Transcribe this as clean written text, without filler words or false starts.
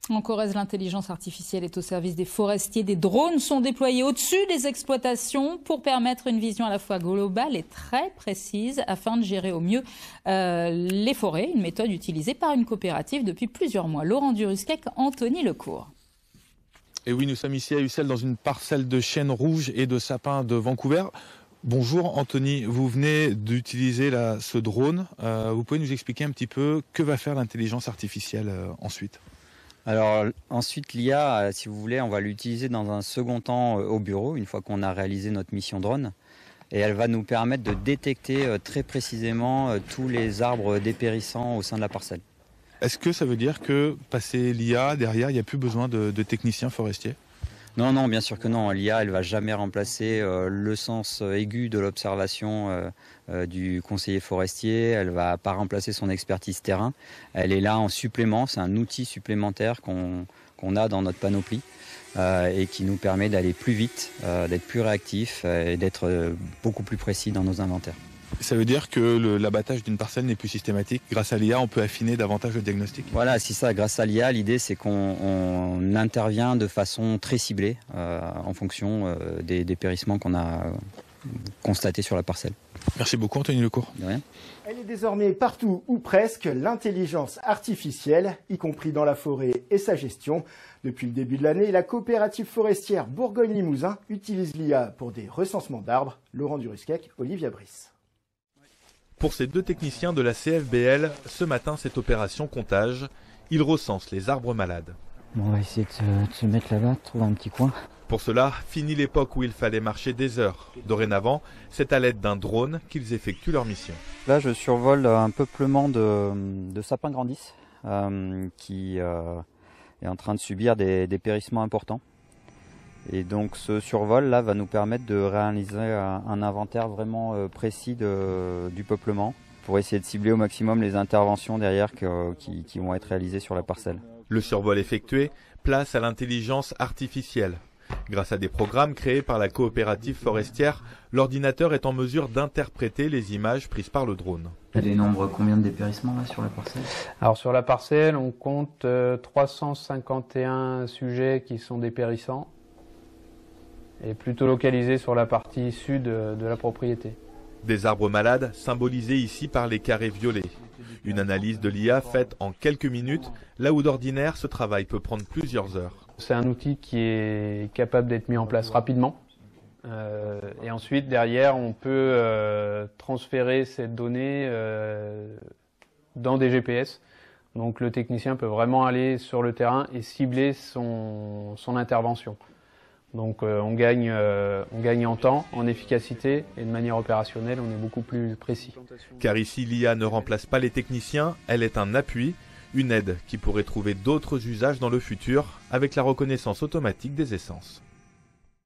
En Corrèze, l'intelligence artificielle est au service des forestiers. Des drones sont déployés au-dessus des exploitations pour permettre une vision à la fois globale et très précise afin de gérer au mieux les forêts, une méthode utilisée par une coopérative depuis plusieurs mois. Laurent Durusquec, Anthony Lecourt. Et oui, nous sommes ici à Ussel dans une parcelle de chênes rouges et de sapins de Vancouver. Bonjour Anthony, vous venez d'utiliser ce drone. Vous pouvez nous expliquer un petit peu que va faire l'intelligence artificielle ensuite ? Alors ensuite l'IA, si vous voulez, on va l'utiliser dans un second temps au bureau, une fois qu'on a réalisé notre mission drone. Et elle va nous permettre de détecter très précisément tous les arbres dépérissants au sein de la parcelle. Est-ce que ça veut dire que, passé l'IA, derrière, il n'y a plus besoin de techniciens forestiers ? Non, non, bien sûr que non. L'IA, elle ne va jamais remplacer le sens aigu de l'observation du conseiller forestier. Elle ne va pas remplacer son expertise terrain. Elle est là en supplément. C'est un outil supplémentaire qu'on a dans notre panoplie et qui nous permet d'aller plus vite, d'être plus réactif et d'être beaucoup plus précis dans nos inventaires. Ça veut dire que l'abattage d'une parcelle n'est plus systématique. Grâce à l'IA, on peut affiner davantage le diagnostic. Voilà, c'est ça. Grâce à l'IA, l'idée c'est qu'on intervient de façon très ciblée en fonction des dépérissements qu'on a constatés sur la parcelle. Merci beaucoup Anthony Lecourt. De rien. Elle est désormais partout ou presque, l'intelligence artificielle, y compris dans la forêt et sa gestion. Depuis le début de l'année, la coopérative forestière Bourgogne-Limousin utilise l'IA pour des recensements d'arbres. Laurent Durusquec, Olivia Brice. Pour ces deux techniciens de la CFBL, ce matin, cette opération comptage. Ils recensent les arbres malades. Bon, on va essayer de se mettre là-bas, trouver un petit coin. Pour cela, fini l'époque où il fallait marcher des heures. Dorénavant, c'est à l'aide d'un drone qu'ils effectuent leur mission. Là, je survole un peuplement de sapins grandis qui est en train de subir des dépérissements importants. Et donc ce survol-là va nous permettre de réaliser un inventaire vraiment précis du peuplement pour essayer de cibler au maximum les interventions derrière qui vont être réalisées sur la parcelle. Le survol effectué, place à l'intelligence artificielle. Grâce à des programmes créés par la coopérative forestière, l'ordinateur est en mesure d'interpréter les images prises par le drone. Il y a des nombres combien de dépérissements là sur la parcelle ? Alors sur la parcelle, on compte 351 sujets qui sont dépérissants et plutôt localisés sur la partie sud de la propriété. Des arbres malades symbolisés ici par les carrés violets. Une analyse de l'IA faite en quelques minutes, là où d'ordinaire ce travail peut prendre plusieurs heures. C'est un outil qui est capable d'être mis en place rapidement. Et ensuite, derrière, on peut transférer cette donnée dans des GPS. Donc le technicien peut vraiment aller sur le terrain et cibler son intervention. Donc on gagne en temps, en efficacité et de manière opérationnelle, on est beaucoup plus précis. Car ici, l'IA ne remplace pas les techniciens, elle est un appui, une aide qui pourrait trouver d'autres usages dans le futur avec la reconnaissance automatique des essences.